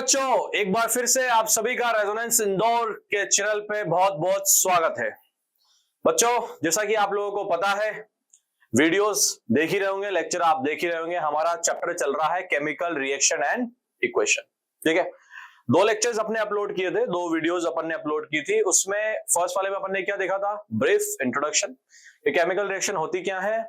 बच्चों, एक बार फिर से आप सभी का रेजोनेंस इंदौर के चैनल पे बहुत बहुत स्वागत है। बच्चों, जैसा कि आप लोगों को पता है, वीडियोस देख ही रहे होंगे, लेक्चर आप देख ही रहे होंगे। हमारा चैप्टर चल रहा है केमिकल रिएक्शन एंड इक्वेशन। ठीक है, दो लेक्चर्स अपने अपलोड किए थे, दो वीडियोस अपन ने अपलोड की थी। उसमें फर्स्ट वाले में अपन ने क्या देखा था? ब्रीफ इंट्रोडक्शन, केमिकल रिएक्शन होती क्या है,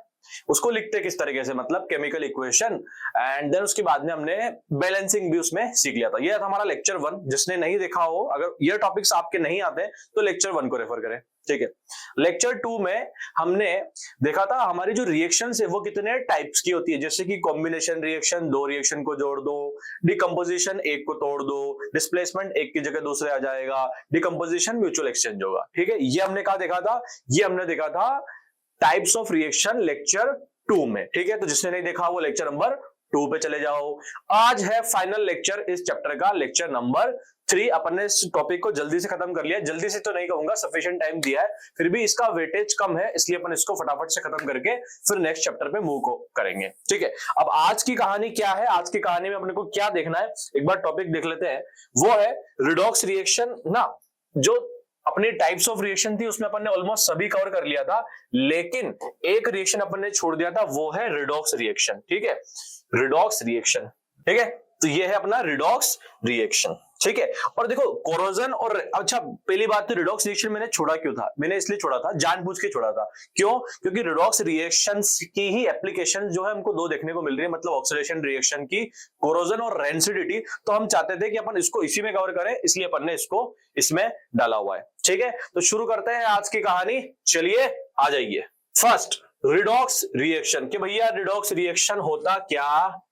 उसको लिखते किस तरीके से, मतलब केमिकल इक्वेशन, एंड देन उसके बाद में हमने बैलेंसिंग भी उसमें सीख लिया था। ये था हमारा लेक्चर 1। जिसने नहीं देखा हो, अगर ये टॉपिक्स आपके नहीं आते तो लेक्चर 1 को रेफर करें। ठीक है, लेक्चर 2 में हमने देखा था हमारी जो रिएक्शंस है वो कितने टाइप्स की होती है, जैसे कि कॉम्बिनेशन रिएक्शन, दो रिएक्शन को जोड़ दो, डिकम्पोजिशन एक को तोड़ दो, डिस्प्लेसमेंट एक की जगह दूसरे आ जाएगा, डिकम्पोजिशन म्यूचुअल एक्सचेंज होगा। ठीक है, ये हमने कहा देखा था, ये हमने देखा था टाइप्स ऑफ रिएक्शन लेक्चर 2 में। ठीक है, तो जिसने नहीं देखा वो लेक्चर नंबर 2 पे चले जाओ। आज है फाइनल लेक्चर इस चैप्टर का, लेक्चर नंबर 3। अपन ने इस टॉपिक को जल्दी से खत्म कर लिया। जल्दी से तो नहीं कहूंगा, सफिशिएंट टाइम दिया है, फिर भी इसका वेटेज कम है, इसलिए अपन इसको फटाफट से खत्म करके फिर नेक्स्ट चैप्टर पे मूव करेंगे। ठीक है, अब आज की कहानी क्या है, आज की कहानी में अपने को क्या देखना है, एक बार टॉपिक देख लेते हैं। वो है रिडॉक्स रिएक्शन ना। जो अपनी टाइप्स ऑफ रिएक्शन थी उसमें अपन ने ऑलमोस्ट सभी कवर कर लिया था, लेकिन एक रिएक्शन अपन ने छोड़ दिया था, वो है रिडॉक्स रिएक्शन। ठीक है, रिडॉक्स रिएक्शन। ठीक है, तो ये है अपना रिडॉक्स रिएक्शन। ठीक है, और देखो कोरोजन और अच्छा, पहली बात तो रिडॉक्स रिएक्शन मैंने छोड़ा क्यों था? मैंने इसलिए छोड़ा था, जानबूझ के छोड़ा था। क्यों? क्योंकि रिडॉक्स रिएक्शंस की ही एप्लीकेशन जो है हमको दो देखने को मिल रही है, मतलब ऑक्सीडेशन रिएक्शन की, कोरोजन और रेंसिडिटी। तो हम चाहते थे कि अपन इसको इसी में कवर करें, इसलिए अपन ने इसको इसमें डाला हुआ है। ठीक है, तो शुरू करते हैं आज की कहानी। चलिए आ जाइए। फर्स्ट, रिडॉक्स रिएक्शन, कि भैया रिडॉक्स रिएक्शन होता क्या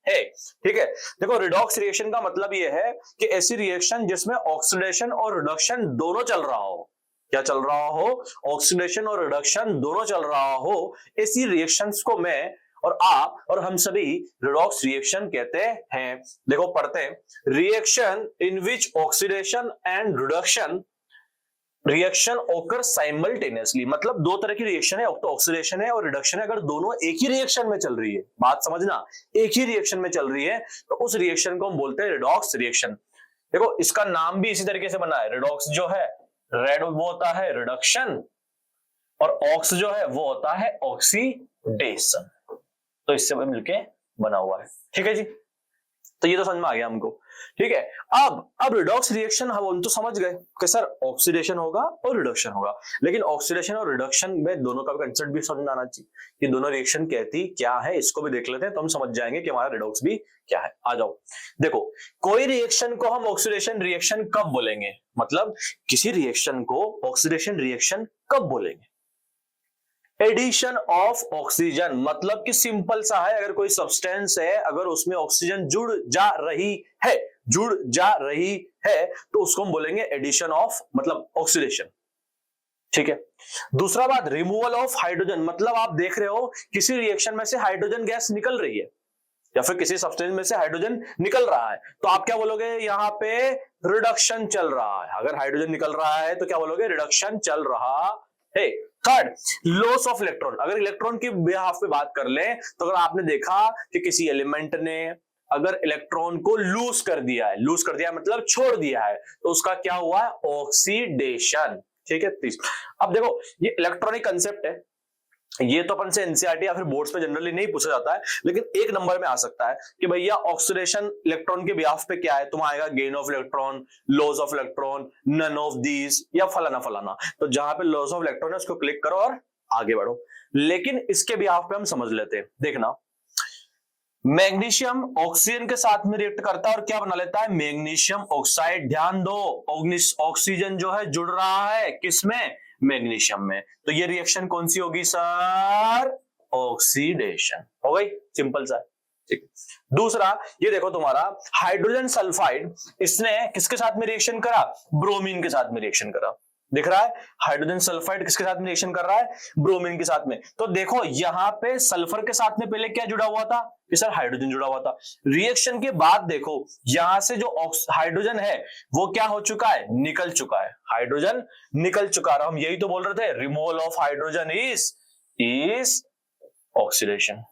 है। ठीक है, देखो रिडॉक्स रिएक्शन का मतलब यह है कि ऐसी रिएक्शन जिसमें ऑक्सीडेशन और रिडक्शन दोनों चल रहा हो। क्या चल रहा हो? ऑक्सीडेशन और रिडक्शन दोनों चल रहा हो। ऐसी रिएक्शंस को मैं और आप और हम सभी रिडॉक्स रिएक्शन कहते हैं। देखो पढ़ते हैं, reaction in which oxidation and reduction reaction ओकर साइमल्टेनियसली, मतलब दो तरह की रिएक्शन है, तो ऑक्सीडेशन है और रिडक्शन है। अगर दोनों एक ही रिएक्शन में चल रही है, बात समझना, एक ही रिएक्शन में चल रही है, तो उस रिएक्शन को हम बोलते हैं रिडॉक्स रिएक्शन। देखो इसका नाम भी इसी तरीके से बना है। रिडॉक्स जो है, रेड वो होता है रिडक्शन, और ऑक्स जो है वो होता है ऑक्सीडेशन। तो इससे मिलके बना हुआ है। ठीक है जी, तो ये तो समझ में आ गया हमको। ठीक है, अब रिडॉक्स रिएक्शन हम तो समझ गए कि सर ऑक्सीडेशन होगा और रिडक्शन होगा, लेकिन ऑक्सीडेशन और रिडक्शन में दोनों का कंसेप्ट भी समझ में आना चाहिए कि दोनों रिएक्शन कहती क्या है। इसको भी देख लेते हैं तो हम समझ जाएंगे कि हमारा रिडॉक्स भी क्या है। आ जाओ, देखो कोई रिएक्शन को हम ऑक्सीडेशन रिएक्शन कब बोलेंगे, मतलब किसी रिएक्शन को ऑक्सीडेशन रिएक्शन कब बोलेंगे? एडिशन ऑफ ऑक्सीजन, मतलब कि सिंपल सा है, अगर कोई सब्सटेंस है, अगर उसमें ऑक्सीजन जुड़ जा रही है तो उसको हम बोलेंगे एडिशन ऑफ, मतलब ऑक्सीडेशन। ठीक है, दूसरा बात, रिमूवल ऑफ हाइड्रोजन, मतलब आप देख रहे हो किसी रिएक्शन में से हाइड्रोजन गैस निकल रही है या फिर किसी सब्सटेंस में से हाइड्रोजन निकल रहा है, तो आप क्या बोलोगे? यहां पे रिडक्शन चल रहा है। अगर हाइड्रोजन निकल रहा है तो क्या बोलोगे? रिडक्शन चल रहा है। थर्ड, लॉस ऑफ इलेक्ट्रॉन, अगर इलेक्ट्रॉन की बिहाफ पे बात कर ले, तो अगर आपने देखा कि किसी एलिमेंट ने अगर इलेक्ट्रॉन को लूज कर दिया है मतलब छोड़ दिया है, तो उसका क्या हुआ है? ऑक्सीडेशन। ठीक है, अब देखो ये इलेक्ट्रॉनिक कंसेप्ट है, ये तो अपन से एनसीईआरटी या फिर बोर्ड्स में जनरली नहीं पूछा जाता है, लेकिन एक नंबर में आ सकता है कि भैया ऑक्सीडेशन इलेक्ट्रॉन के बिहाफ पे क्या है, तुम आएगा gain of electron, loss of electron, none of these, या फलाना फलाना। तो जहां पे लॉस ऑफ इलेक्ट्रॉन है उसको क्लिक करो और आगे बढ़ो। लेकिन इसके बिहाफ पे हम समझ लेते हैं। देखना, मैग्नीशियम ऑक्सीजन के साथ में रिएक्ट करता है और क्या बना लेता है? Magnesium oxide. ध्यान दो, ऑक्सीजन जो है जुड़ रहा है किसमें? मैग्नीशियम में। तो ये रिएक्शन कौन सी होगी सर? ऑक्सीडेशन हो गई, सिंपल सा। ठीक, दूसरा ये देखो तुम्हारा हाइड्रोजन सल्फाइड, इसने किसके साथ में रिएक्शन करा? ब्रोमीन के साथ में रिएक्शन करा। दिख रहा है, हाइड्रोजन सल्फाइड किसके साथ में रिएक्शन कर रहा है? ब्रोमीन के साथ में। तो देखो यहां पे सल्फर के साथ में पहले क्या जुड़ा हुआ था? कि सर हाइड्रोजन जुड़ा हुआ था। रिएक्शन के बाद देखो यहां से जो हाइड्रोजन है वो क्या हो चुका है? निकल चुका है। हाइड्रोजन निकल चुका है। हम यही तो बोल रहे थे, removal of hydrogen is oxidation.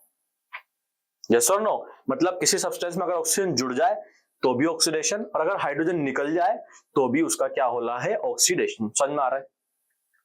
Yes और नो? मतलब किसी सब्सटेंस में अगर ऑक्सीजन जुड़ जाए तो भी ऑक्सीडेशन, और अगर हाइड्रोजन निकल जाए तो भी उसका क्या हो रहा है, ऑक्सीडेशन। समझ में आ रहा है?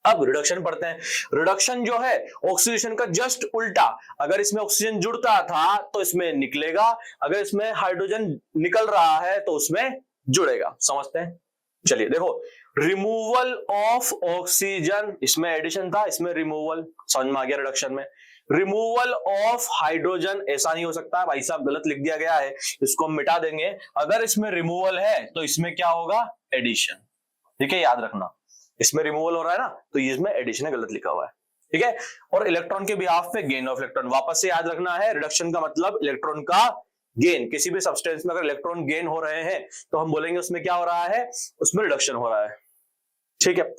अब रिडक्शन पढ़ते हैं। रिडक्शन जो है ऑक्सीडेशन का जस्ट उल्टा, अगर इसमें ऑक्सीजन जुड़ता था तो इसमें निकलेगा, अगर इसमें हाइड्रोजन निकल रहा है तो उसमें जुड़ेगा। समझते हैं? चलिए देखो, रिमूवल ऑफ ऑक्सीजन, इसमें एडिशन था, इसमें रिमूवल। समझ में आ गया? रिडक्शन में रिमूवल ऑफ हाइड्रोजन, ऐसा नहीं हो सकता भाई साहब, गलत लिख दिया गया है, इसको हम मिटा देंगे। अगर इसमें रिमूवल है तो इसमें क्या होगा, एडिशन। ठीक है, याद रखना, इसमें रिमूवल हो रहा है ना, तो इसमें एडिशन है, गलत लिखा हुआ है। ठीक है, और इलेक्ट्रॉन के बिहाफ पे गेन ऑफ इलेक्ट्रॉन, वापस से याद रखना है, रिडक्शन का मतलब इलेक्ट्रॉन का गेन। किसी भी सब्सटेंस में अगर इलेक्ट्रॉन गेन हो रहे हैं तो हम बोलेंगे उसमें क्या हो रहा है, उसमें रिडक्शन हो रहा है। ठीक है,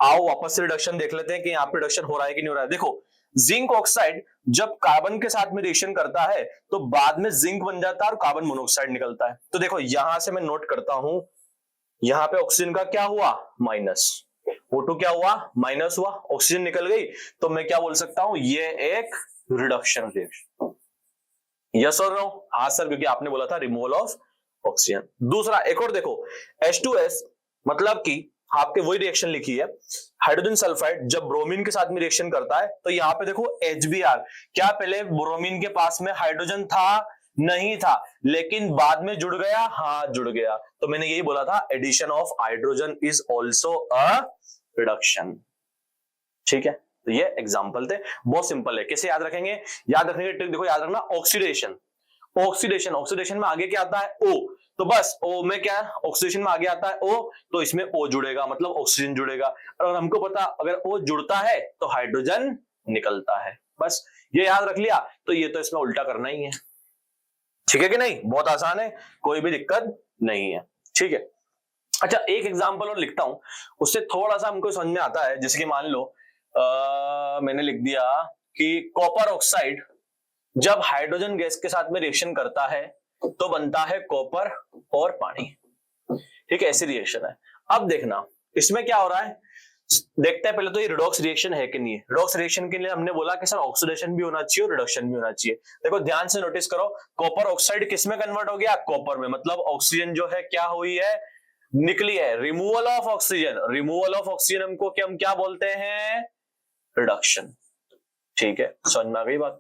आओ वापस से रिडक्शन देख लेते हैं कि यहाँ पे रिडक्शन हो रहा है कि नहीं हो रहा है। देखो, जिंक ऑक्साइड जब कार्बन के साथ में रिएक्शन करता है तो बाद में जिंक बन जाता है और कार्बन मोनोऑक्साइड निकलता है। तो देखो यहां से मैं नोट करता हूं, यहां पे ऑक्सीजन का क्या हुआ, माइनस, O2 क्या हुआ, माइनस हुआ, ऑक्सीजन निकल गई, तो मैं क्या बोल सकता हूं, ये एक रिडक्शन रिएक्शन। यस और नो? हाँ सर, क्योंकि आपने बोला था रिमूवल ऑफ ऑक्सीजन। दूसरा एक और देखो, H2S, मतलब कि आपके वही रिएक्शन लिखी है, हाइड्रोजन सल्फाइड जब ब्रोमीन के साथ में रिएक्शन करता है तो यहाँ पे देखो HBr, क्या पहले ब्रोमीन के पास में हाइड्रोजन था, नहीं था, लेकिन बाद में जुड़ गया, हाँ जुड़ गया, तो मैंने यही बोला था, addition of hydrogen is also a reduction. ठीक है, तो ये एग्जाम्पल थे, बहुत सिंपल है। कैसे याद रखेंगे, याद रखने की ट्रिक देखो, याद रखना, ऑक्सीडेशन, ऑक्सीडेशन, ऑक्सीडेशन में आगे क्या आता है, O, तो बस O में क्या है, ऑक्सीडेशन में आगे आता है O, तो इसमें O जुड़ेगा, मतलब ऑक्सीजन जुड़ेगा, और हमको पता अगर O जुड़ता है तो हाइड्रोजन निकलता है। बस ये याद रख लिया, तो ये तो इसमें उल्टा करना ही है। ठीक है कि नहीं? बहुत आसान है, कोई भी दिक्कत नहीं है। ठीक है, अच्छा एक एग्जांपल और लिखता हूं, उससे थोड़ा सा हमको समझ में आता है। जैसे कि मान लो मैंने लिख दिया कि कॉपर ऑक्साइड जब हाइड्रोजन गैस के साथ में रिएक्शन करता है तो बनता है कॉपर और पानी। ठीक है, ऐसी रिएक्शन है। अब देखना इसमें क्या हो रहा है, देखते हैं पहले तो ये रिडॉक्स रिएक्शन है कि नहीं है। रिडॉक्स रिएक्शन के लिए हमने बोला कि सर ऑक्सीडेशन भी होना चाहिए और रिडक्शन भी होना चाहिए। देखो ध्यान से नोटिस करो, कॉपर ऑक्साइड किस में कन्वर्ट हो गया, कॉपर में, मतलब ऑक्सीजन जो है क्या हुई है, निकली है, removal of oxygen. Removal of oxygen हमको हम क्या बोलते हैं, रिडक्शन। ठीक है, समझ में आ गई बात?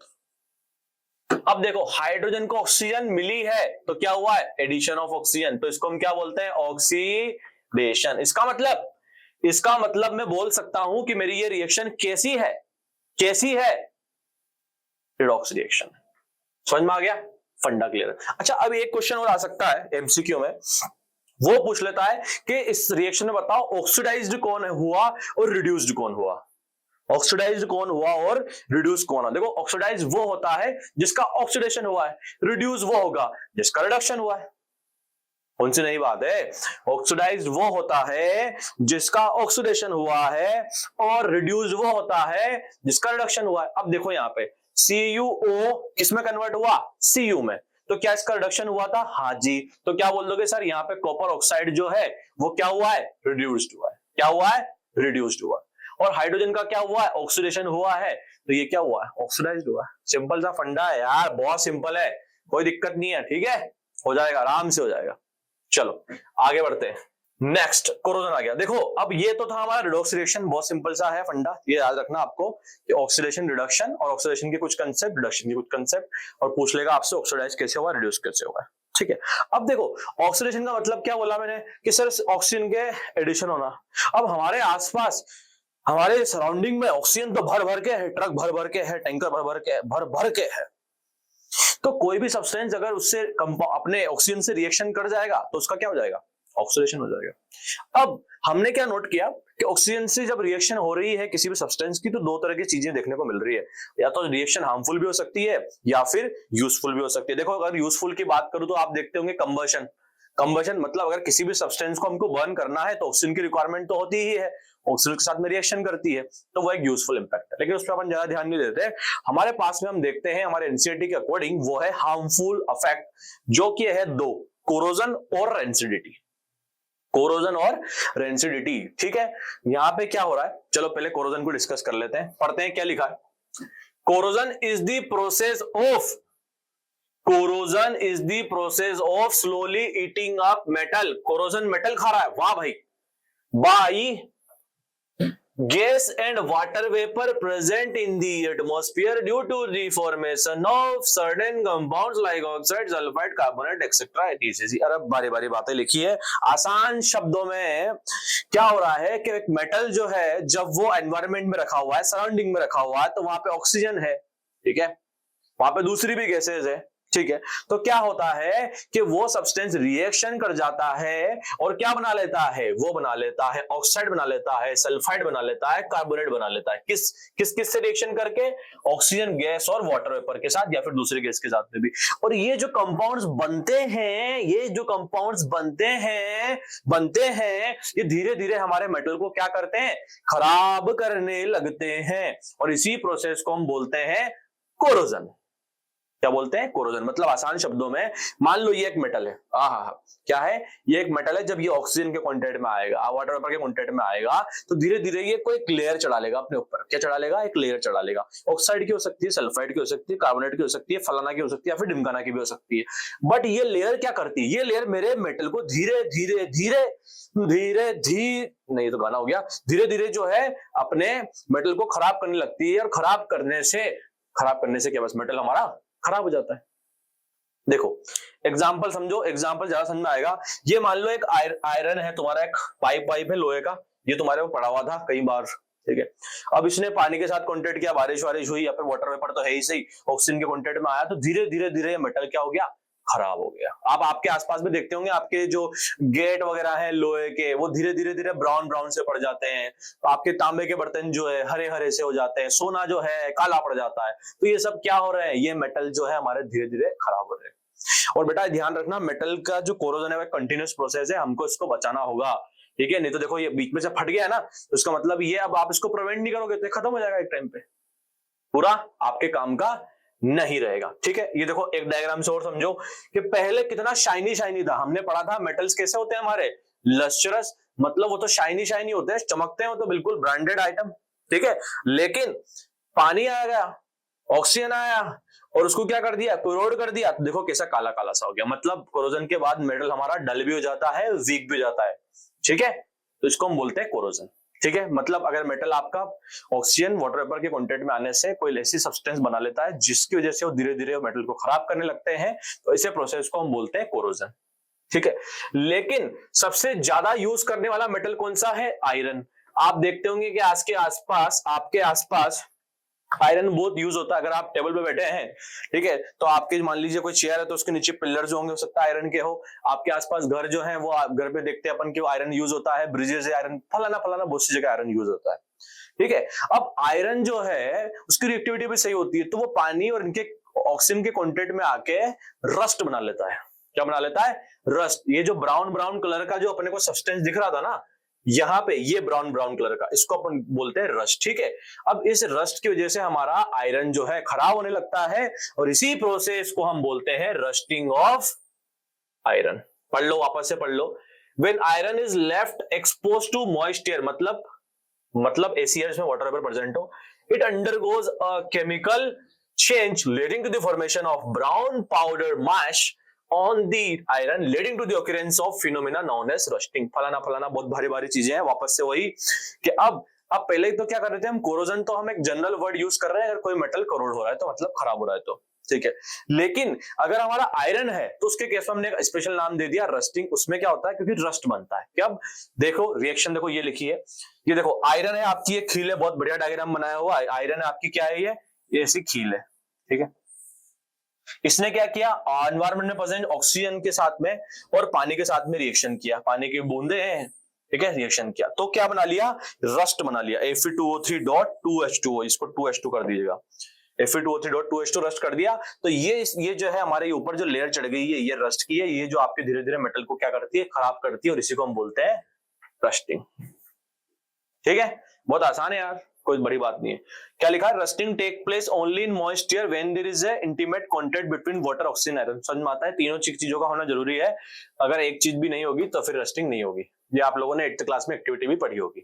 अब देखो हाइड्रोजन को ऑक्सीजन मिली है तो क्या हुआ है, एडिशन ऑफ ऑक्सीजन, तो इसको हम क्या बोलते हैं, ऑक्सीडेशन। इसका मतलब मैं बोल सकता हूं कि मेरी ये रिएक्शन कैसी है, कैसी है, रिडॉक्स रिएक्शन। समझ में आ गया, फंडा क्लियर है। अच्छा अब एक क्वेश्चन और आ सकता है एमसीक्यू में, वो पूछ लेता है कि इस रिएक्शन में बताओ ऑक्सीडाइज्ड कौन हुआ और रिड्यूस्ड कौन हुआ, ऑक्सीडाइज्ड कौन हुआ और रिड्यूस कौन हुआ। देखो ऑक्सीडाइज वो होता है जिसका ऑक्सीडेशन हुआ है, रिड्यूस वो होगा जिसका रिडक्शन हुआ है। उनसे नहीं बात है, ऑक्सीडाइज्ड वो होता है जिसका ऑक्सीडेशन हुआ है और रिड्यूस वो होता है जिसका रिडक्शन हुआ है। अब देखो यहाँ पे CuO किसमें कन्वर्ट हुआ, Cu में, तो क्या इसका रिडक्शन हुआ था, हाँ जी, तो क्या बोल दोगे सर यहाँ पे कॉपर ऑक्साइड जो है वो क्या हुआ है, रिड्यूस्ड हुआ है, क्या हुआ है, रिड्यूस्ड हुआ है। और हाइड्रोजन का क्या हुआ है, ऑक्सीडेशन हुआ है, तो ये क्या हुआ है, ऑक्सीडाइज्ड हुआ है। सिंपल सा फंडा है यार, बहुत सिंपल है, कोई दिक्कत नहीं है। ठीक है, हो जाएगा, आराम से हो जाएगा। चलो आगे बढ़ते हैं, नेक्स्ट कोरोजन आ गया। देखो अब ये तो था हमारा रिडॉक्स रिएक्शन, बहुत सिंपल सा है फंडा, ये याद रखना आपको कि ऑक्सीडेशन रिडक्शन, और ऑक्सीडेशन के कुछ कंसेप्ट, रिडक्शन के कुछ कंसेप्ट, और पूछ लेगा आपसे ऑक्सीडाइज कैसे हुआ, रिड्यूस कैसे हुआ। ठीक है, अब देखो ऑक्सीडेशन का मतलब क्या बोला मैंने कि सर ऑक्सीजन के एडिशन होना। अब हमारे आसपास, हमारे सराउंडिंग में ऑक्सीजन तो भर भर के है, ट्रक भर भर के है, टैंकर भर भर के है, भर भर के है, तो कोई भी सब्सटेंस अगर उससे अपने ऑक्सीजन से रिएक्शन कर जाएगा तो उसका क्या हो जाएगा, ऑक्सीडेशन हो जाएगा। अब हमने क्या नोट किया कि ऑक्सीजन से जब रिएक्शन हो रही है किसी भी सब्सटेंस की तो दो तरह की चीजें देखने को मिल रही है, या तो रिएक्शन हार्मफुल भी हो सकती है या फिर यूजफुल भी हो सकती है। देखो अगर यूजफुल की बात करूं तो आप देखते होंगे कंबशन, कंबशन मतलब अगर किसी भी सब्सटेंस को हमको बर्न करना है तो ऑक्सीजन की रिक्वायरमेंट तो होती ही है, ऑक्सीजन के साथ में रिएक्शन करती है, तो वो एक यूजफुल इंपैक्ट है, लेकिन उस पर अपन ज्यादा ध्यान नहीं देते। हमारे पास में हम देखते हैं हमारे एनसीईआरटी के अकॉर्डिंग वो है हार्मफुल इफेक्ट, जो कि है दो, कोरोजन और रेंसिडिटी, कोरोजन और रेंसिडिटी। ठीक है, यहां पे क्या हो रहा है, चलो पहले कोरोजन को डिस्कस कर लेते हैं, पढ़ते हैं क्या लिखा है। Corrosion is the process of, corrosion is the process of slowly eating up metal. Corrosion metal खा रहा है, वाह भाई। By gas and water vapour present in the atmosphere due to the formation of certain compounds like oxide, sulphide, carbonate etcetera etc। अरे बारी बारी बातें लिखी है। आसान शब्दों में क्या हो रहा है कि एक मेटल जो है जब वो एनवायरमेंट में रखा हुआ है, सराउंडिंग में रखा हुआ है, तो वहां पे ऑक्सीजन है, ठीक है, वहां पे दूसरी भी गैसेज है, ठीक है। तो क्या होता है कि वो सब्सटेंस रिएक्शन कर जाता है और क्या बना लेता है, वो बना लेता है ऑक्साइड बना लेता है, सल्फाइड बना लेता है, कार्बोनेट बना लेता है। किस किस किस से रिएक्शन करके? ऑक्सीजन गैस और वाटर वेपर के साथ या फिर दूसरे गैस के साथ में भी। और ये जो कंपाउंड्स बनते हैं, ये जो कंपाउंड्स बनते हैं ये धीरे धीरे हमारे मेटल को क्या करते हैं? खराब करने लगते हैं। और इसी प्रोसेस को हम बोलते हैं कोरोजन। क्या बोलते हैं? कोरोजन। मतलब आसान शब्दों में मान लो ये एक मेटल है, क्या है ये? एक मेटल है। जब ये ऑक्सीजन के कांटेक्ट में आएगा, वाटर वेपर के कांटेक्ट में आएगा, तो धीरे धीरे ये कोई एक लेयर चढ़ा लेगा अपने ऊपर। क्या चढ़ा लेगा? एक लेयर चढ़ा लेगा। ऑक्साइड की हो सकती है, सल्फाइड की हो सकती है, कार्बोनेट की हो सकती है, फलाना की हो सकती है, या फिर ढिमकाना की भी हो सकती है। बट ये लेयर क्या करती है? ये लेयर मेरे मेटल को धीरे धीरे नहीं तो गाना हो गया, धीरे धीरे जो है अपने मेटल को खराब करने लगती है। और खराब करने से क्या बस मेटल हमारा खराब हो जाता है। देखो एग्जांपल समझो, एग्जांपल ज्यादा समझ में आएगा। ये मान लो एक आयरन है तुम्हारा, एक पाइप है लोहे का, ये तुम्हारे को पड़ा हुआ था कई बार, ठीक है। अब इसने पानी के साथ कांटेक्ट किया, बारिश वारिश हुई या फिर वाटर वेपर तो है ही सही, ऑक्सीजन के कांटेक्ट में आया, तो धीरे धीरे मेटल क्या हो गया? खराब हो गया। आप आपके आसपास में देखते होंगे, आपके जो गेट वगैरह है लोहे के, वो धीरे धीरे ब्राउन से पड़ जाते हैं। आपके तांबे के बर्तन जो है हरे हरे से हो जाते हैं, सोना जो है काला पड़ जाता है। तो ये सब क्या हो रहा है? ये मेटल जो है हमारे धीरे धीरे खराब हो रहे हैं। और बेटा ध्यान रखना, मेटल का जो कोरोजन है वो कंटिन्यूस प्रोसेस है, हमको इसको बचाना होगा, ठीक है। नहीं तो देखो ये बीच में से फट गया है ना, तो इसका मतलब ये अब आप इसको प्रिवेंट नहीं करोगे तो खत्म हो जाएगा एक टाइम पे, पूरा आपके काम का नहीं रहेगा, ठीक है। ये देखो एक डायग्राम से और समझो कि पहले कितना शाइनी था। हमने पढ़ा था मेटल्स कैसे होते हैं हमारे? लस्ट्रस, मतलब वो तो शाइनी होते हैं, चमकते हैं, वो तो बिल्कुल ब्रांडेड आइटम, ठीक है। लेकिन पानी आ गया, ऑक्सीजन आया और उसको क्या कर दिया? कोरोड कर दिया, तो देखो कैसा काला काला सा हो गया। मतलब कोरोजन के बाद मेटल हमारा डल भी हो जाता है, वीक भी हो जाता है, ठीक है। तो इसको हम बोलते हैं कोरोजन, ठीक है। मतलब अगर मेटल आपका ऑक्सीजन वाटर वेपर के कांटेक्ट में आने से कोई ऐसी सब्सटेंस बना लेता है जिसकी वजह से वो धीरे धीरे मेटल को खराब करने लगते हैं, तो इसे प्रोसेस को हम बोलते हैं कोरोजन, ठीक है। लेकिन सबसे ज्यादा यूज करने वाला मेटल कौन सा है? आयरन। आप देखते होंगे कि आज के आसपास, आपके आसपास आयरन बहुत यूज होता है। अगर आप टेबल पे बैठे हैं, ठीक है, तो आपके मान लीजिए कोई चेयर है तो उसके नीचे पिलर जो होंगे हो सकता है आयरन के हो। आपके आसपास घर जो है वो घर पे देखते हैं अपन कि आयरन यूज होता है, ब्रिजेस आयरन, फलाना बहुत सी जगह आयरन यूज होता है, ठीक है। अब आयरन जो है उसकी रिएक्टिविटी भी सही होती है, तो वो पानी और इनके ऑक्सीजन के कॉन्टेक्ट में आके रस्ट बना लेता है। क्या बना लेता है? रस्ट। ये जो ब्राउन कलर का जो अपने को सब्सटेंस दिख रहा था ना यहाँ पे, ये ब्राउन कलर का, इसको अपन बोलते हैं रस्ट, ठीक है। अब इस रस्ट की वजह से हमारा आयरन जो है खराब होने लगता है और इसी प्रोसेस को हम बोलते हैं रस्टिंग ऑफ आयरन। पढ़ लो, वापस से पढ़ लो। When iron is left expose to moisture, मतलब एसियर्स में वाटर वेपर प्रेजेंट हो, it undergoes a chemical change leading to the formation of brown powder mash on the iron leading to the occurrence of phenomena known as rusting। फलाना बहुत भारी चीजें हैं। वापस से वही कि अब पहले तो क्या कर रहे थे हम? कोरोजन तो हम एक जनरल वर्ड यूज कर रहे हैं, अगर कोई मेटल करोड हो रहा है तो मतलब खराब हो रहा है तो, ठीक है। लेकिन अगर हमारा आयरन है तो उसके केस में हमने एक स्पेशल नाम दे दिया रस्टिंग। उसमें क्या होता है? क्योंकि रस्ट बनता है। क्या? अब देखो रिएक्शन देखो, ये लिखी है, ये देखो आयरन है आपकी, एक खील है, बहुत बढ़िया डायग्राम बनाया हुआ है। आयरन है आपकी, क्या है ये ऐसी खील है, ठीक है। इसने क्या किया? एनवायरमेंट में प्रेजेंट ऑक्सीजन के साथ में और पानी के साथ में रिएक्शन किया, पानी की बूंदे हैं, ठीक है, रिएक्शन किया तो क्या बना लिया? रस्ट बना लिया, Fe2O3.2H2O, इसको 2H2 कर दीजिएगा, Fe2O3.2H2 रस्ट कर दिया। तो ये जो है हमारे ऊपर जो लेयर चढ़ गई है, ये रस्ट की है, ये जो आपके धीरे धीरे मेटल को क्या करती है? खराब करती है, और इसी को हम बोलते हैं रस्टिंग, ठीक है। बहुत आसान है यार, कोई बड़ी बात नहीं है। क्या लिखा है? Rusting take place only in moisture when there is a intimate contact between water, oxygen, iron. समझ में आता है? तीनों चीजों का होना जरूरी है। अगर एक चीज भी नहीं होगी तो फिर रस्टिंग नहीं होगी। ये आप लोगों ने 8th क्लास में एक्टिविटी भी पढ़ी होगी,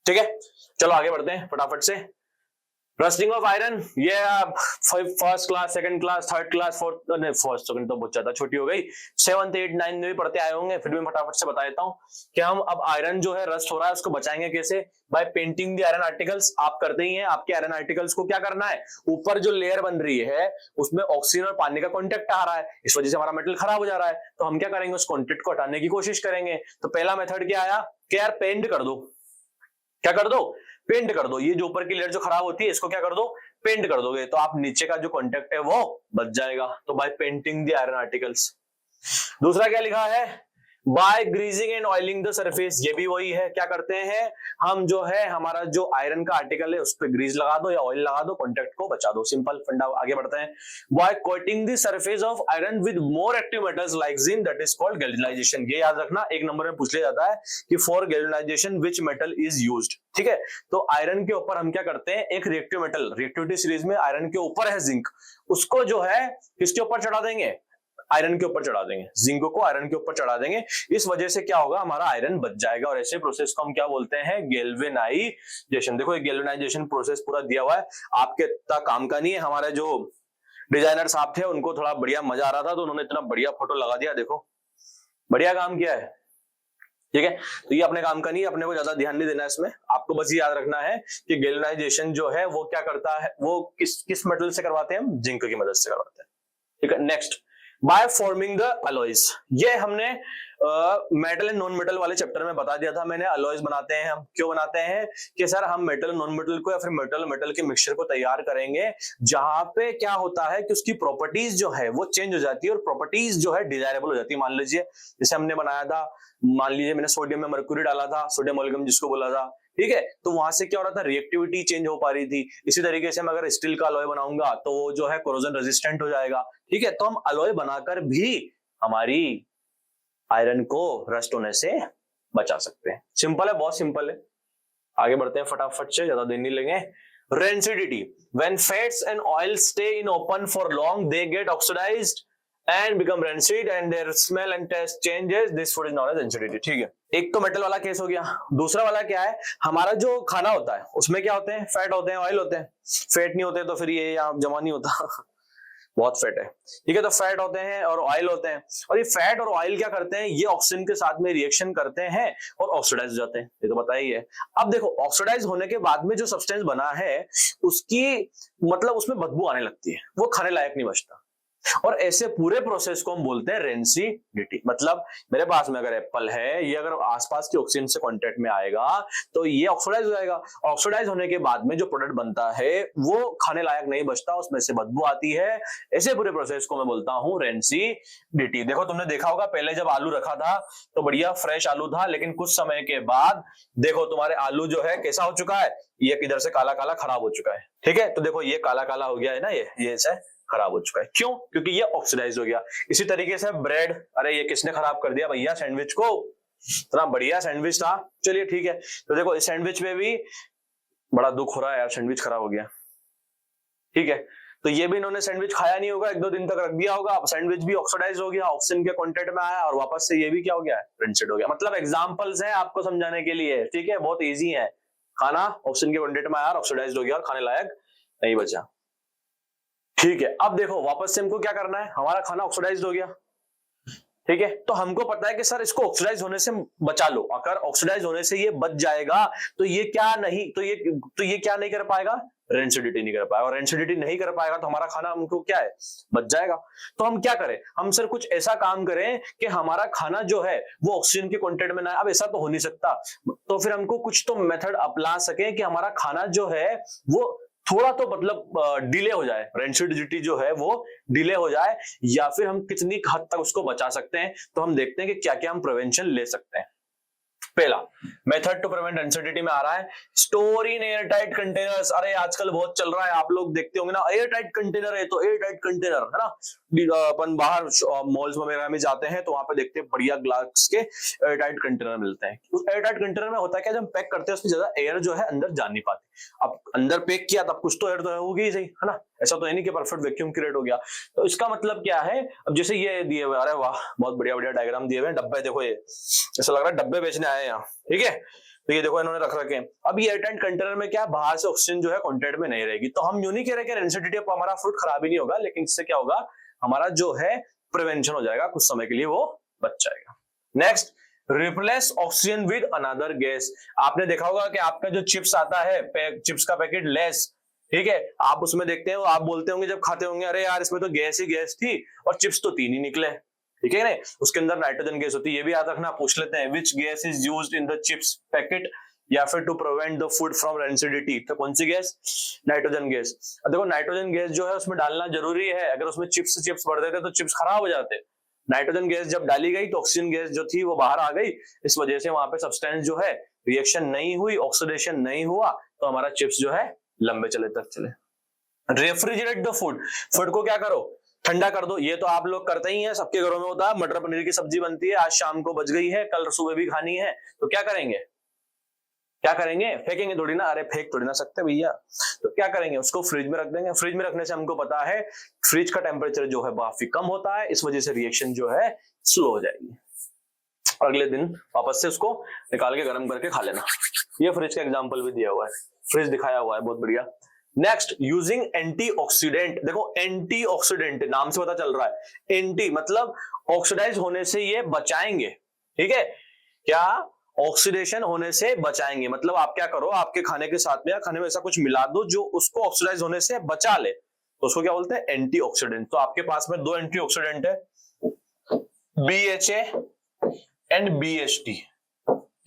ठीक है। चलो आगे बढ़ते हैं फटाफट से। रस्टिंग ऑफ आयरन, ये first class, second class, third class, fourth, नहीं फर्स्ट सेकंड तो बहुत ज्यादा छोटी हो गई, 7th 8th 9th में भी पढ़ते आए होंगे, फिर भी फटाफट से बता देता हूँ कि हम अब आयरन जो है रस्ट हो रहा है उसको बचाएंगे कैसे, by painting the iron articles. आप करते ही हैं, आपके आयरन आर्टिकल्स को क्या करना है, ऊपर जो लेयर बन रही है उसमें ऑक्सीजन और पानी का कॉन्टेक्ट आ रहा है, इस वजह से हमारा मेटल खराब हो जा रहा है, तो हम क्या करेंगे, उस कॉन्टेक्ट को हटाने की कोशिश करेंगे। तो पहला मेथड क्या आया कि यार पेंट कर दो, क्या कर दो, पेंट कर दो, ये जो ऊपर की लेयर जो खराब होती है इसको क्या कर दो, पेंट कर दोगे, तो आप नीचे का जो कॉन्टेक्ट है वो बच जाएगा, तो by painting the iron articles. दूसरा क्या लिखा है, by greasing and oiling the surface, ये भी वही है, क्या करते हैं हम जो है हमारा जो आयरन का आर्टिकल है उस पर ग्रीज लगा दो या ऑयल लगा दो, कॉन्टेक्ट को बचा दो, सिंपल फंडा। आगे बढ़ते हैं, by coating the surface of iron with more active metals like zinc, that is called galvanisation. ये याद रखना, एक नंबर में पूछ लिया जाता है कि for galvanisation which metal is used, ठीक है। तो आयरन के ऊपर हम क्या करते हैं, एक रिएक्टिव मेटल, रिएक्टिविटी सीरीज में आयरन के ऊपर है जिंक, उसको जो है किसके ऊपर चढ़ा देंगे, आयरन के ऊपर चढ़ा देंगे, जिंक को आयरन के ऊपर चढ़ा देंगे, इस वजह से क्या होगा, हमारा आयरन बच जाएगा, और ऐसे प्रोसेस को हम क्या बोलते हैं, गैल्वेनाइजेशन। देखो ये गैल्वेनाइजेशन प्रोसेस पूरा दिया हुआ है, आपके इतना काम का नहीं है, हमारे जो डिजाइनर साहब थे उनको थोड़ा बढ़िया मजा आ रहा था तो उन्होंने इतना बढ़िया फोटो लगा दिया, देखो बढ़िया काम किया है, ठीक है। तो ये अपने काम का नहीं है, अपने को ज्यादा ध्यान नहीं देना है इसमें, आपको बस ये याद रखना है कि गैल्वेनाइजेशन जो है वो क्या करता है, वो किस मेटल से करवाते हैं, हम जिंक की मदद से करवाते हैं, ठीक है। Next, by forming the alloys, ये हमने मेटल एंड नॉन मेटल वाले चैप्टर में बता दिया था मैंने, अलॉयज बनाते हैं हम, क्यों बनाते हैं कि सर हम मेटल नॉन मेटल को या फिर मेटल मेटल के मिक्सचर को तैयार करेंगे जहां पे क्या होता है कि उसकी प्रॉपर्टीज जो है वो चेंज हो जाती है और प्रॉपर्टीज जो है डिजायरेबल हो जाती है। मान लीजिए जैसे हमने बनाया था, मान लीजिए मैंने सोडियम में मर्क्यूरी डाला था, सोडियम एल्गम जिसको बोला था, ठीक है, तो वहां से क्या हो रहा था, रिएक्टिविटी चेंज हो पा रही थी। इसी तरीके से मैं अगर स्टील का अलॉय बनाऊंगा तो वो जो है कोरोजन रेजिस्टेंट हो जाएगा, ठीक है। तो हम अलॉय बनाकर भी हमारी आयरन को रस्ट होने से बचा सकते हैं, सिंपल है, बहुत सिंपल है। आगे बढ़ते हैं फटाफट से, ज्यादा दिन नहीं लेंगे। Rancidity, when fats and oil stay in open for long they get oxidised and become rancid and their smell and taste changes, this food is known as rancidity, ठीक है। एक तो मेटल वाला केस हो गया, दूसरा वाला क्या है, हमारा जो खाना होता है उसमें क्या होते हैं, फैट होते हैं, ऑयल होते हैं। फैट नहीं होते तो फिर ये यहाँ जमा नहीं होता बहुत फैट है, ठीक है। तो फैट होते हैं और ऑयल होते हैं, और ये फैट और ऑयल क्या करते हैं, ये ऑक्सीजन के साथ में रिएक्शन करते हैं और ऑक्सीडाइज हो जाते हैं, ये तो पता ही है। अब देखो ऑक्सीडाइज होने के बाद में जो सब्सटेंस बना है उसकी मतलब उसमें बदबू आने लगती है, वो खाने लायक नहीं बचता, और ऐसे पूरे प्रोसेस को हम बोलते हैं रेंसिडिटी। मतलब मेरे पास में अगर एप्पल है, ये अगर आसपास के ऑक्सीजन से कांटेक्ट में आएगा तो ये ऑक्सीडाइज हो जाएगा, ऑक्सीडाइज होने के बाद में जो प्रोडक्ट बनता है वो खाने लायक नहीं बचता, उसमें से बदबू आती है, ऐसे पूरे प्रोसेस को मैं बोलता हूं रेंसिडिटी। देखो तुमने देखा होगा पहले जब आलू रखा था तो बढ़िया फ्रेश आलू था, लेकिन कुछ समय के बाद देखो तुम्हारे आलू जो है कैसा हो चुका है, ये किधर से काला काला खराब हो चुका है, ठीक है। तो देखो ये काला काला हो गया है ना, ये ऐसा खराब हो चुका है, क्यों, क्योंकि ये ऑक्सीडाइज हो गया। इसी तरीके से ब्रेड, अरे ये किसने खराब कर दिया भैया सैंडविच को, इतना बढ़िया सैंडविच था, चलिए ठीक है। तो देखो इस सैंडविच में भी बड़ा दुख हो रहा है यार, सैंडविच खराब हो गया, ठीक है। तो ये भी इन्होंने सैंडविच खाया नहीं होगा, 1-2 दिन तक रख दिया होगा, सैंडविच भी ऑक्सीडाइज हो गया, ऑक्सीजन के कांटेक्ट में आया और वापस से ये भी क्या हो गया, रेंसिड हो गया। मतलब एग्जांपल्स हैं आपको समझाने के लिए, ठीक है, बहुत इजी है। खाना ऑक्सीजन के कांटेक्ट में आया, ऑक्सीडाइज हो गया और खाने लायक नहीं बचा, ठीक है। अब देखो वापस से हमको क्या करना है, हमारा खाना ऑक्सीडाइज हो गया, ठीक है। तो हमको पता है कि सर इसको ऑक्सीडाइज होने से बचा लो, अगर ऑक्सीडाइज होने से ये बच जाएगा तो ये क्या नहीं, तो ये क्या नहीं कर पाएगा, रेंसिडिटी नहीं कर पाएगा, और रेंसिडिटी नहीं कर पाएगा तो हमारा खाना हमको क्या है, बच जाएगा। तो हम क्या करें, हम सर कुछ ऐसा काम करें कि हमारा खाना जो है वो ऑक्सीजन के कांटेक्ट में ना, अब ऐसा तो हो नहीं सकता, तो फिर हमको कुछ तो मेथड अपना सके कि हमारा खाना जो है वो थोड़ा तो मतलब डिले हो जाए, रेंसिडिटी जो है वो डिले हो जाए, या फिर हम कितनी हद तक उसको बचा सकते हैं। तो हम देखते हैं कि क्या क्या हम प्रिवेंशन ले सकते हैं। पहला मेथड टू प्रिवेंट रेंसिडिटी में आ रहा है store in air tight containers. अरे आजकल बहुत चल रहा है, आप लोग देखते होंगे ना, एयर टाइट कंटेनर है तो एयर टाइट कंटेनर है ना, अपन बाहर मॉल्स वगैरह में जाते हैं तो वहां पे देखते हैं बढ़िया ग्लास के एयर टाइट कंटेनर मिलते हैं। उस एयर टाइट कंटेनर में होता है क्या, जब पैक करते हैं उसमें ज्यादा एयर जो है अंदर जा नहीं पाती। अब अंदर पैक किया तब कुछ तो एयर तो होगी ही सही, है ना, ऐसा तो है नहीं कि परफेक्ट वैक्यूम क्रिएट हो गया। तो इसका मतलब क्या है, अब जैसे ये दिए हुए, अरे वाह बहुत बढ़िया बढ़िया डायग्राम दिए हुए हैं, डब्बे देखो, ये ऐसा लग रहा है डब्बे बेचने आए हैं यहाँ, ठीक है। तो ये देखो इन्होंने रख रखे हैं। अब ये एयरटाइट कंटेनर में क्या, बाहर से ऑक्सीजन जो है कॉन्टेक्ट में नहीं रहेगी, तो हम यूं नहीं कह रहे कि रेंसिडिटी ऑफ हमारा फ्रूट खराब ही नहीं होगा, लेकिन इससे क्या होगा, हमारा जो है प्रिवेंशन हो जाएगा, कुछ समय के लिए वो बच जाएगा। Next, replace oxygen with another gas. आपने देखा होगा कि आपका जो चिप्स आता है, चिप्स का पैकेट लेस, ठीक है, आप उसमें देखते हैं, आप बोलते होंगे जब खाते होंगे, अरे यार इसमें तो गैस ही गैस थी और चिप्स तो 3 ही निकले, ठीक है ना, उसके अंदर नाइट्रोजन गैस होती है। ये भी याद रखना, पूछ लेते हैं, which gas is used in the chips packet, या फिर to prevent the food from rancidity, तो कौन सी गैस, नाइट्रोजन गैस। देखो नाइट्रोजन गैस जो है उसमें डालना जरूरी है, अगर उसमें चिप्स भर देते तो चिप्स खराब हो जाते। नाइट्रोजन गैस जब डाली गई तो ऑक्सीजन गैस जो थी वो बाहर आ गई, इस वजह से वहां पे सब्सटेंस जो है रिएक्शन नहीं हुई, ऑक्सीडेशन नहीं हुआ, तो हमारा चिप्स जो है लंबे चले तक चले। रेफ्रिजरेट द फूड, फूड को क्या करो, ठंडा कर दो। ये तो आप लोग करते ही हैं, सबके घरों में होता है, मटर पनीर की सब्जी बनती है, आज शाम को बच गई है, कल सुबह भी खानी है, तो क्या करेंगे, क्या करेंगे, फेंकेंगे थोड़ी ना, अरे फेंक थोड़ी ना सकते भैया, तो क्या करेंगे, उसको फ्रिज में रख देंगे। फ्रिज में रखने से हमको पता है फ्रिज का टेम्परेचर जो है काफी कम होता है, इस वजह से रिएक्शन जो है स्लो हो जाएगी, और अगले दिन वापस से उसको निकाल के गर्म करके खा लेना। ये फ्रिज का एग्जांपल भी दिया हुआ है, फ्रिज दिखाया हुआ है, बहुत बढ़िया। Next, using antioxidant. देखो एंटीऑक्सीडेंट नाम से पता चल रहा है, एंटी मतलब ऑक्सीडाइज होने से ये बचाएंगे, ठीक है, क्या, ऑक्सीडेशन होने से बचाएंगे, मतलब आप क्या करो, आपके खाने के साथ में या खाने में ऐसा कुछ मिला दो जो उसको ऑक्सीडाइज होने से बचा ले, तो उसको क्या बोलते हैं, एंटीऑक्सीडेंट। तो आपके पास में 2 एंटीऑक्सीडेंट है, BHA एंड BHT,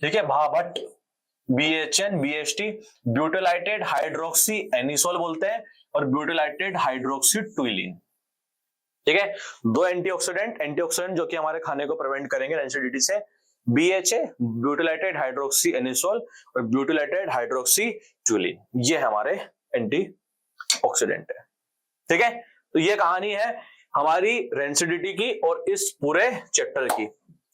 ठीक है, भाभट, BHN BHT, butylated hydroxy anisole बोलते हैं, और ब्यूटाइलेटेड हाइड्रोक्सी ट्विलिन, ठीक है, 2 एंटीऑक्सीडेंट जो कि हमारे खाने को प्रिवेंट करेंगे रेंसिडिटी से, BHA ब्यूटाइलेटेड हाइड्रोक्सी एनिसोल और ब्यूटाइलेटेड हाइड्रोक्सी ट्विलिन, ये हमारे एंटीऑक्सीडेंट है, ठीक है। तो ये कहानी है हमारी रेंसिडिटी की और इस पूरे चैप्टर की,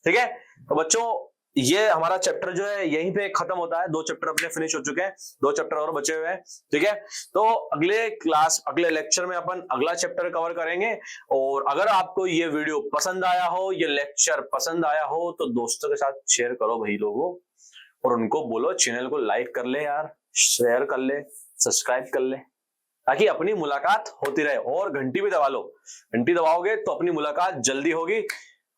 ठीक है। तो बच्चों ये हमारा चैप्टर जो है यहीं पे खत्म होता है, 2 चैप्टर अपने फिनिश हो चुके हैं, 2 चैप्टर और बचे हुए हैं, ठीक है। तो अगले लेक्चर में अपन अगला चैप्टर कवर करेंगे, और अगर आपको ये वीडियो पसंद आया हो, ये लेक्चर पसंद आया हो, तो दोस्तों के साथ शेयर करो भाई लोगों, और उनको बोलो चैनल को लाइक कर ले यार, शेयर कर ले, सब्सक्राइब कर ले, ताकि अपनी मुलाकात होती रहे, और घंटी भी दबा लो, घंटी दबाओगे तो अपनी मुलाकात जल्दी होगी।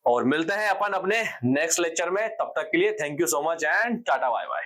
और मिलते हैं अपन अपने नेक्स्ट लेक्चर में, तब तक के लिए thank you so much and tata bye bye.